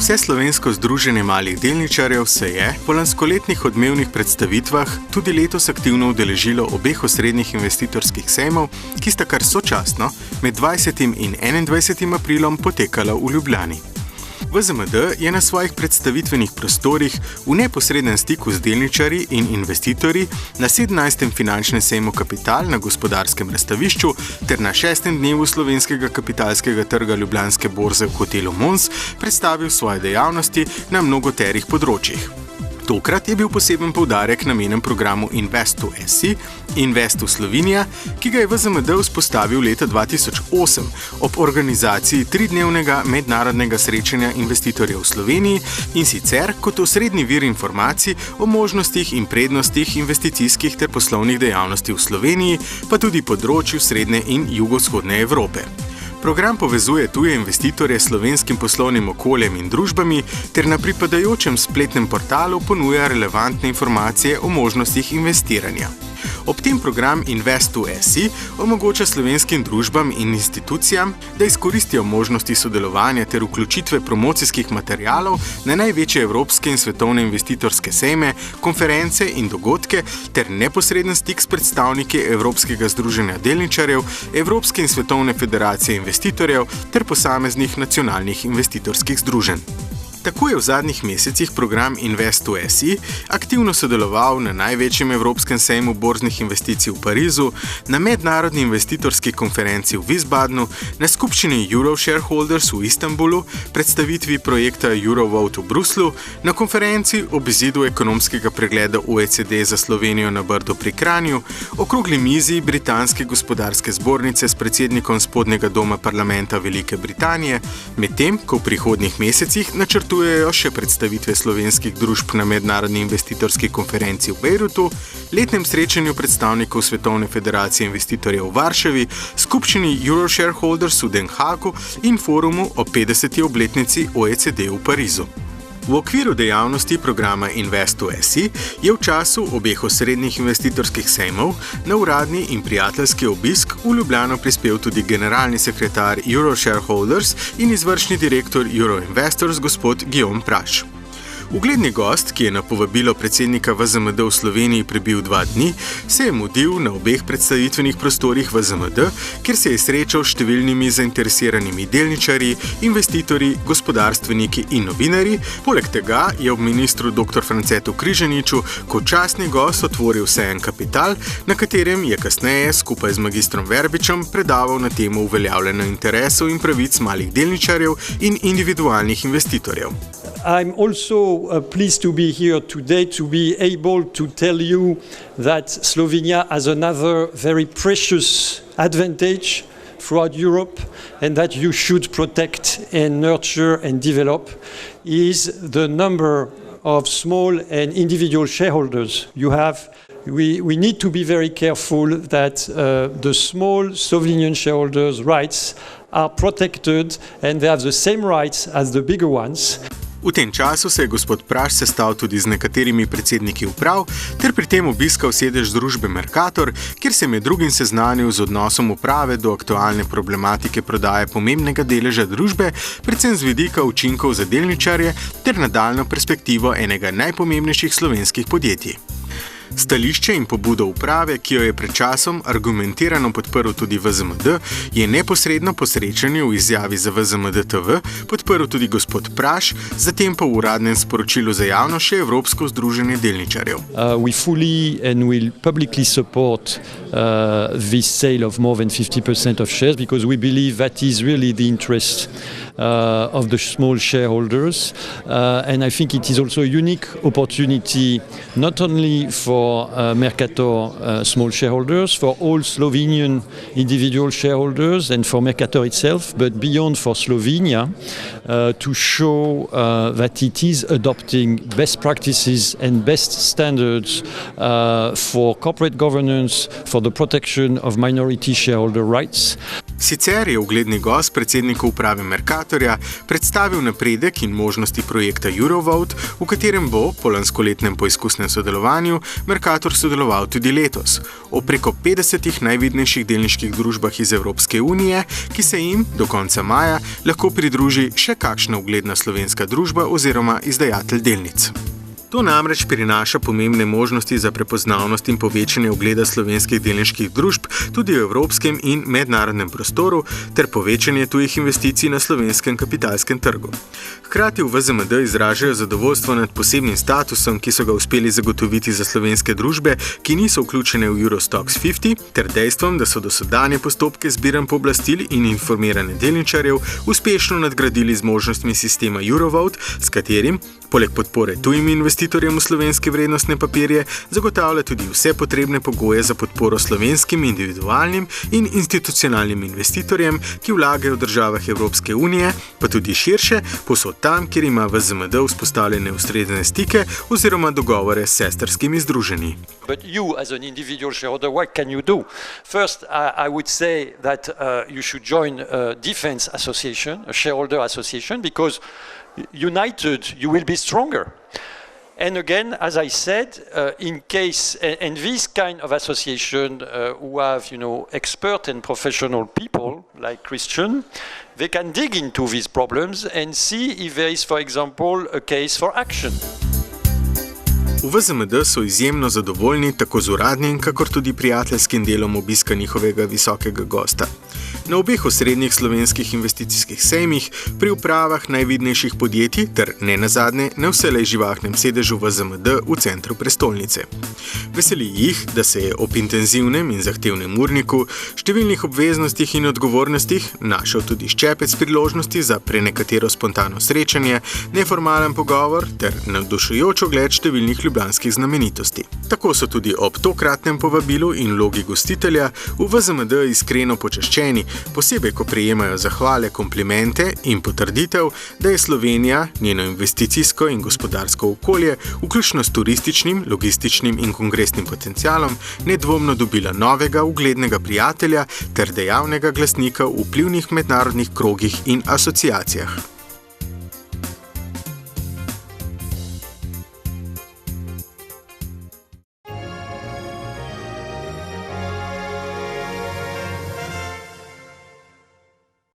Vseslovensko združenje malih delničarjev se je po lanskoletnih odmevnih predstavitvah tudi letos aktivno udeležilo obeh osrednjih investitorskih sejmov, ki sta kar sočasno med 20. in 21. aprilom potekala v Ljubljani. VZMD je na svojih predstavitvenih prostorih v neposrednem stiku z delničarji in investitorji na 17. finančnem sejmu Kapital na Gospodarskem razstavišču ter na 6. dnevu slovenskega kapitalskega trga Ljubljanske borze v hotelu Mons predstavil svoje dejavnosti na mnogoterih področjih. Tokrat je bil poseben poudarek namenjen programu Investu.si, Investu Slovenija, ki ga je VZMD vzpostavil leta 2008 ob organizaciji 3-dnevnega mednarodnega srečanja investitorjev v Sloveniji in sicer kot osrednji vir informacij o možnostih in prednostih investicijskih ter poslovnih dejavnosti v Sloveniji, pa tudi področju srednje in jugovzhodne Evrope. Program povezuje tuje investitorje s slovenskim poslovnim okoljem in družbami ter na pripadajočem spletnem portalu ponuja relevantne informacije o možnostih investiranja. Ob tem program Investu.si omogoča slovenskim družbam in institucijam, da izkoristijo možnosti sodelovanja ter vključitve promocijskih materialov na največje evropske in svetovne investitorske sejme, konference in dogodke ter neposreden stik s predstavniki Evropskega združenja delničarjev, Evropske in svetovne federacije investitorjev ter posameznih nacionalnih investitorskih združenj. Tako je v zadnjih mesecih program Investu.si aktivno sodeloval na največjem evropskem sejmu borznih investicij v Parizu, na mednarodni investitorski konferenci v Wiesbadenu, na skupščini Euroshareholders v Istanbulu, predstavitvi projekta Eurovote v Bruslu, na konferenci ob izidu ekonomskega pregleda OECD za Slovenijo na Brdu pri Kranju, okrogli mizi Britanske gospodarske zbornice s predsednikom spodnjega doma parlamenta Velike Britanije, medtem ko v prihodnjih mesecih načrtujejo še predstavitve slovenskih družb na mednarodni investitorski konferenci v Bejrutu, letnem srečanju predstavnikov Svetovne federacije investitorjev v Varšavi, skupščini Euroshareholders v Den Haagu in forumu o 50. obletnici OECD v Parizu. V okviru dejavnosti programa Investu.si je v času obeh osrednjih investitorskih sejmov na uradni in prijateljski obisk v Ljubljano prispel tudi generalni sekretar Euroshareholders in izvršni direktor Euroinvestors gospod Guillaume Praš. Ugledni gost, ki je na povabilo predsednika VZMD v Sloveniji prebil 2 dni, se je mudil na obeh predstavitvenih prostorih VZMD, kjer se je srečal s številnimi zainteresiranimi delničarji, investitorji, gospodarstveniki in novinarji. Poleg tega je ob ministru dr. Francetu Križaniču kot častni gost otvoril sejem Kapital, na katerem je kasneje skupaj z magistrom Verbičem predaval na temo uveljavljanja interesov in pravic malih delničarjev in individualnih investitorjev. I'm also pleased to be here today to be able to tell you that Slovenia has another very precious advantage throughout Europe and that you should protect and nurture and develop is the number of small and individual shareholders you have. We need to be very careful that the small Slovenian shareholders' rights are protected and they have the same rights as the bigger ones. V tem času se je gospod Praš sestal tudi z nekaterimi predsedniki uprav ter pri tem obiskal sedež družbe Mercator, kjer se je med drugim seznanil z odnosom uprave do aktualne problematike prodaje pomembnega deleža družbe, predvsem z vidika učinkov za delničarje ter nadaljnjo perspektivo enega najpomembnejših slovenskih podjetij. Stališče in pobudo uprave, ki jo je pred časom argumentirano podprl tudi VZMD, je neposredno po srečanju v izjavi za VZMD TV podprl tudi gospod Praš, zatem pa v uradnem sporočilu za javnost še Evropsko združenje delničarjev. We fully and will publicly support this sale of more than 50% of shares because we believe that is really the interest of the small shareholders and I think it is also a unique opportunity not only for Mercator small shareholders, for all Slovenian individual shareholders and for Mercator itself, but beyond for Slovenia to show that it is adopting best practices and best standards for corporate governance, for the protection of minority shareholder rights. Sicer je ugledni gost predsedniku uprave Mercatorja predstavil napredek in možnosti projekta Eurovote, v katerem bo po lanskoletnem poizkusnem sodelovanju Mercator sodeloval tudi letos. O preko 50 najvidnejših delniških družbah iz Evropske unije, ki se jim do konca maja lahko pridruži še kakšna ugledna slovenska družba oziroma izdajatelj delnic. To namreč prinaša pomembne možnosti za prepoznavnost in povečanje ugleda slovenskih delniških družb tudi v evropskem in mednarodnem prostoru ter povečanje tujih investicij na slovenskem kapitalskem trgu. Hkrati v VZMD izražajo zadovoljstvo nad posebnim statusom, ki so ga uspeli zagotoviti za slovenske družbe, ki niso vključene v Euro Stoxx 50, ter dejstvom, da so dosedanje postopke zbiranj pooblastil in informiranje delničarjev uspešno nadgradili z možnostmi sistema Eurovote, s katerim, poleg podpore tujim investitorjem v slovenske vrednostne papirje, zagotavlja tudi vse potrebne pogoje za podporo slovenskim individualnim in institucionalnim investitorjem, ki vlagajo v državah Evropske unije, pa tudi širše, povsod tam, kjer ima VZMD vzpostavljene ustrezne stike oziroma dogovore s sestrskimi združenji. But you, as an individual shareholder, what can you do? First, I would say that you should join a defense association, a shareholder association, because united you will be stronger. And again, as I said, in case, and this kind of association who have, expert and professional people like Christian, they can dig into these problems and see if there is, for example, a case for action. V VZMD so izjemno zadovoljni tako z uradnim, kakor tudi prijateljskim delom obiska njihovega visokega gosta. Na obeh osrednjih slovenskih investicijskih sejmih, pri upravah najvidnejših podjetij ter nenazadnje na vselej živahnem sedežu VZMD v centru prestolnice. Veseli jih, da se je ob intenzivnem in zahtevnem urniku, številnih obveznostih in odgovornostih našel tudi ščepec priložnosti za prenekatero spontano srečanje, neformalen pogovor ter navdušujoč ogled številnih ljubljanskih znamenitosti. Tako so tudi ob tokratnem povabilu in vlogi gostitelja v VZMD iskreno počaščeni, posebej ko prejemajo zahvale, komplimente in potrditev, da je Slovenija, njeno investicijsko in gospodarsko okolje, vključno s turističnim, logističnim in kongresnim potencialom, nedvomno dobila novega uglednega prijatelja ter dejavnega glasnika v vplivnih mednarodnih krogih in asociacijah.